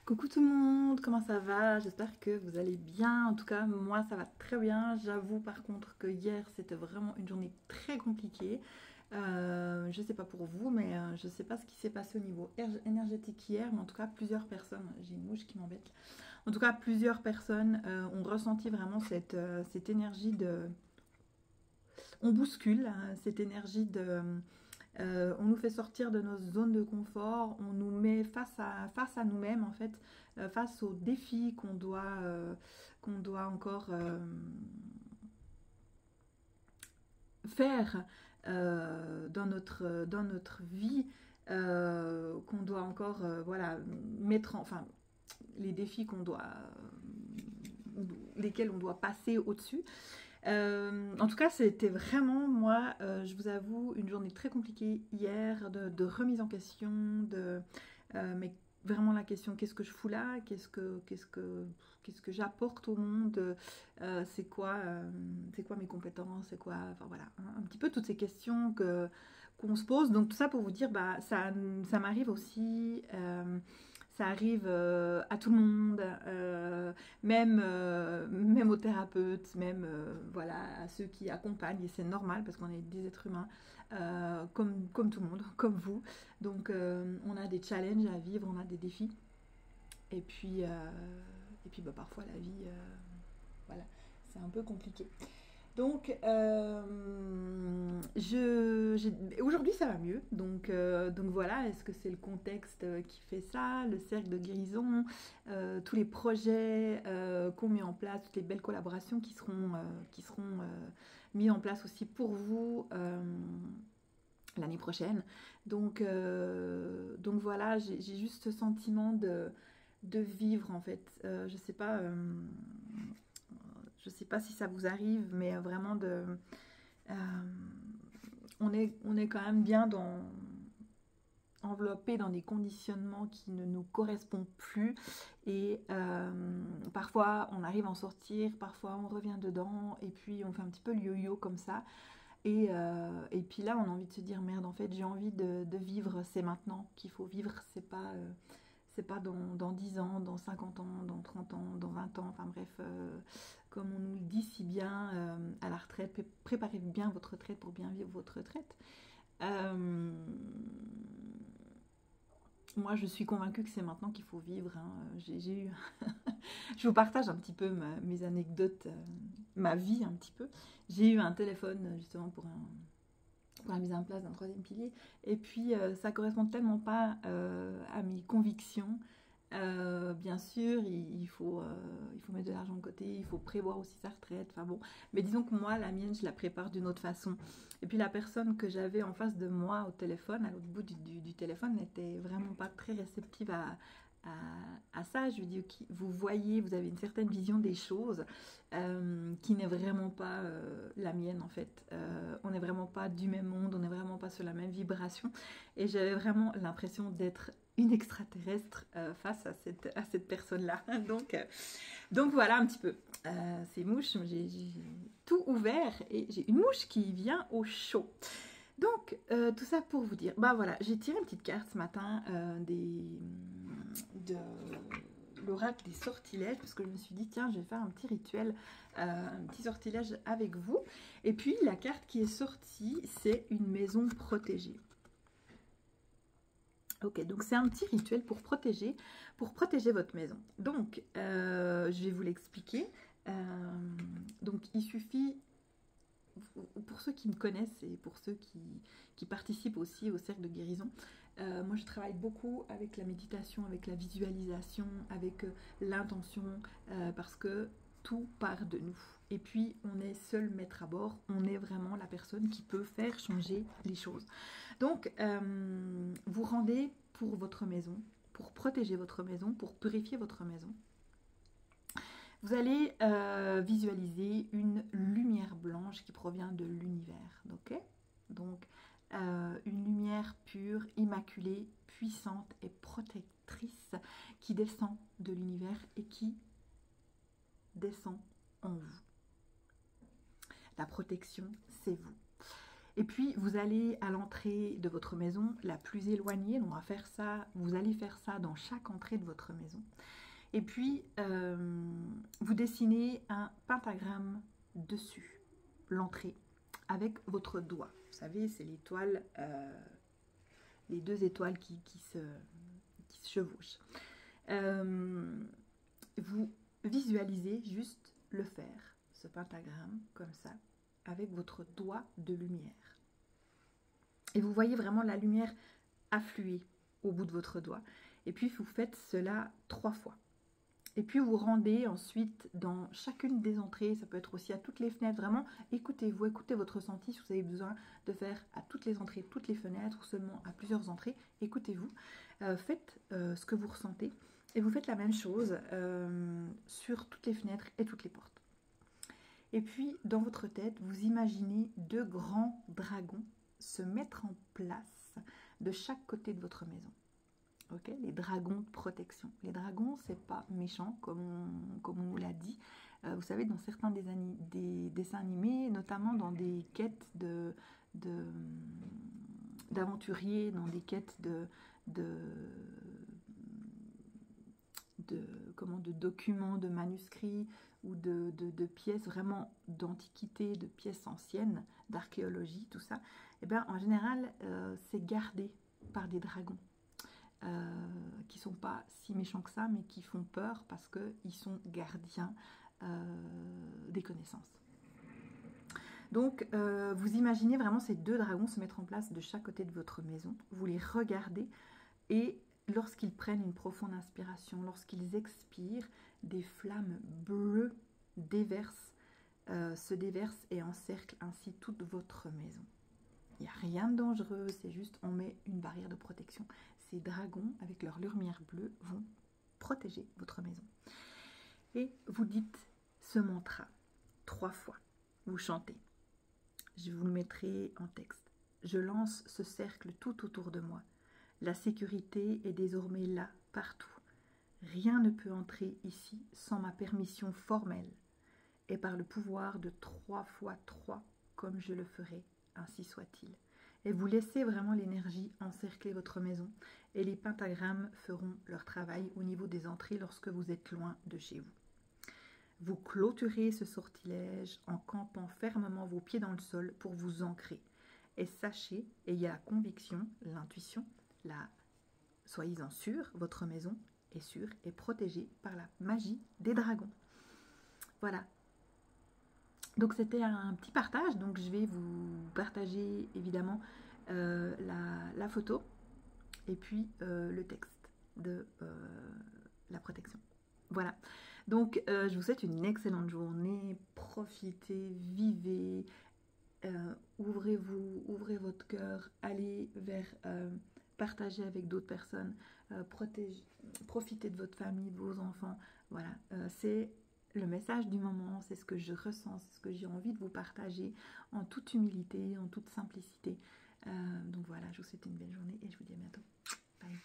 Coucou tout le monde, comment ça va? J'espère que vous allez bien. En tout cas, moi ça va très bien. J'avoue par contre que hier c'était vraiment une journée très compliquée. Je sais pas pour vous, mais je sais pas ce qui s'est passé au niveau énergétique hier, mais en tout cas plusieurs personnes, j'ai une mouche qui m'embête. En tout cas, plusieurs personnes ont ressenti vraiment cette énergie de. On bouscule cette énergie de. On nous fait sortir de nos zones de confort, on nous met face à nous-mêmes en fait, face aux défis qu'on doit encore faire dans notre vie, qu'on doit encore voilà, mettre en, enfin les défis lesquels on doit passer au-dessus. En tout cas, c'était vraiment, moi, je vous avoue, une journée très compliquée hier, de remise en question, mais vraiment la question, qu'est-ce que je fous là? Qu'est-ce que j'apporte au monde? C'est quoi mes compétences? C'est quoi, enfin voilà, un petit peu toutes ces questions qu'on se pose. Donc tout ça pour vous dire, bah, ça m'arrive aussi. Ça arrive à tout le monde, même aux thérapeutes, même voilà, à ceux qui accompagnent, et c'est normal parce qu'on est des êtres humains, comme tout le monde, comme vous. Donc on a des challenges à vivre, on a des défis. Et puis bah, parfois la vie, voilà, c'est un peu compliqué. Donc, aujourd'hui ça va mieux. Donc voilà, est-ce que c'est le contexte qui fait ça, le cercle de guérison, tous les projets qu'on met en place, toutes les belles collaborations qui seront mis en place aussi pour vous l'année prochaine. Donc voilà, j'ai juste ce sentiment de vivre en fait. Je sais pas si ça vous arrive, mais vraiment euh, on est quand même bien enveloppé dans des conditionnements qui ne nous correspondent plus. Et parfois, on arrive à en sortir, parfois on revient dedans, et puis on fait un petit peu le yo-yo comme ça. Et puis là, on a envie de se dire, merde, en fait, j'ai envie de vivre, c'est maintenant qu'il faut vivre, c'est pas dans 10 ans, dans 50 ans, dans 30 ans, dans 20 ans, enfin bref, comme on nous le dit si bien à la retraite, préparez bien votre retraite pour bien vivre votre retraite. Euh, Moi, je suis convaincue que c'est maintenant qu'il faut vivre, hein. J'ai eu... Je vous partage un petit peu mes anecdotes, ma vie un petit peu. J'ai eu un téléphone justement pour la mise en place d'un troisième pilier. Et puis, ça correspond tellement pas à mes convictions. Bien sûr, il faut mettre de l'argent de côté, il faut prévoir aussi sa retraite. Enfin bon, mais disons que moi, la mienne, je la prépare d'une autre façon. Et puis la personne que j'avais en face de moi au téléphone, à l'autre bout du téléphone, n'était vraiment pas très réceptive à ça. Je lui dis, ok, vous voyez, vous avez une certaine vision des choses qui n'est vraiment pas la mienne en fait. On n'est vraiment pas du même monde, on n'est vraiment pas sur la même vibration. Et j'avais vraiment l'impression d'être une extraterrestre face à cette personne-là. Donc voilà un petit peu. Ces mouches, j'ai tout ouvert et j'ai une mouche qui vient au chaud. Donc, tout ça pour vous dire, bah voilà, j'ai tiré une petite carte ce matin de l'oracle des sortilèges, parce que je me suis dit, tiens, je vais faire un petit rituel, un petit sortilège avec vous. Et puis, la carte qui est sortie, c'est une maison protégée. Ok, donc c'est un petit rituel pour protéger votre maison. Donc, je vais vous l'expliquer. Donc, il suffit, pour ceux qui me connaissent et pour ceux qui participent aussi au cercle de guérison, moi je travaille beaucoup avec la méditation, avec la visualisation, avec l'intention, parce que tout part de nous. Et puis on est seul maître à bord, on est vraiment la personne qui peut faire changer les choses. Donc vous rendez pour votre maison, pour protéger votre maison, pour purifier votre maison. Vous allez visualiser une lumière blanche qui provient de l'univers, ok? Donc, une lumière pure, immaculée, puissante et protectrice qui descend de l'univers et qui descend en vous. La protection, c'est vous. Et puis, vous allez à l'entrée de votre maison la plus éloignée. On va faire ça, vous allez faire ça dans chaque entrée de votre maison. Et puis, vous dessinez un pentagramme dessus, l'entrée, avec votre doigt. Vous savez, c'est l'étoile, les deux étoiles qui se chevauchent. Vous visualisez juste le faire, ce pentagramme, comme ça, avec votre doigt de lumière. Et vous voyez vraiment la lumière affluer au bout de votre doigt. Et puis, vous faites cela 3 fois. Et puis, vous rendez ensuite dans chacune des entrées, ça peut être aussi à toutes les fenêtres, vraiment, écoutez-vous, écoutez votre ressenti, si vous avez besoin de faire à toutes les entrées, toutes les fenêtres, ou seulement à plusieurs entrées, écoutez-vous, faites ce que vous ressentez, et vous faites la même chose sur toutes les fenêtres et toutes les portes. Et puis, dans votre tête, vous imaginez 2 grands dragons se mettre en place de chaque côté de votre maison. Okay, les dragons de protection. Les dragons, c'est pas méchant, comme on vous l'a dit. Vous savez, dans certains des dessins animés, notamment dans des quêtes d'aventuriers, dans des quêtes de documents, de manuscrits ou de pièces vraiment d'antiquité, de pièces anciennes, d'archéologie, tout ça, et bien, en général, c'est gardé par des dragons qui ne sont pas si méchants que ça, mais qui font peur parce qu'ils sont gardiens des connaissances. Donc, vous imaginez vraiment ces 2 dragons se mettre en place de chaque côté de votre maison. Vous les regardez et lorsqu'ils prennent une profonde inspiration, lorsqu'ils expirent, des flammes bleues se déversent et encerclent ainsi toute votre maison. Il n'y a rien de dangereux, c'est juste on met une barrière de protection. Ces dragons, avec leur lumière bleue, vont protéger votre maison. Et vous dites ce mantra 3 fois. Vous chantez. Je vous le mettrai en texte. Je lance ce cercle tout autour de moi. La sécurité est désormais là, partout. Rien ne peut entrer ici sans ma permission formelle. Et par le pouvoir de 3 fois 3, comme je le ferai, ainsi soit-il. Et vous laissez vraiment l'énergie encercler votre maison et les pentagrammes feront leur travail au niveau des entrées lorsque vous êtes loin de chez vous. Vous clôturez ce sortilège en campant fermement vos pieds dans le sol pour vous ancrer. Et sachez, ayez la conviction, l'intuition, soyez-en sûrs, votre maison est sûre et protégée par la magie des dragons. Voilà. Donc c'était un petit partage, donc je vais vous partager évidemment la photo et puis le texte de la protection. Voilà, donc je vous souhaite une excellente journée, profitez, vivez, ouvrez-vous, ouvrez votre cœur, allez vers partager avec d'autres personnes, profitez de votre famille, de vos enfants, voilà, c'est le message du moment, c'est ce que je ressens, c'est ce que j'ai envie de vous partager en toute humilité, en toute simplicité. Donc voilà, je vous souhaite une belle journée et je vous dis à bientôt. Bye.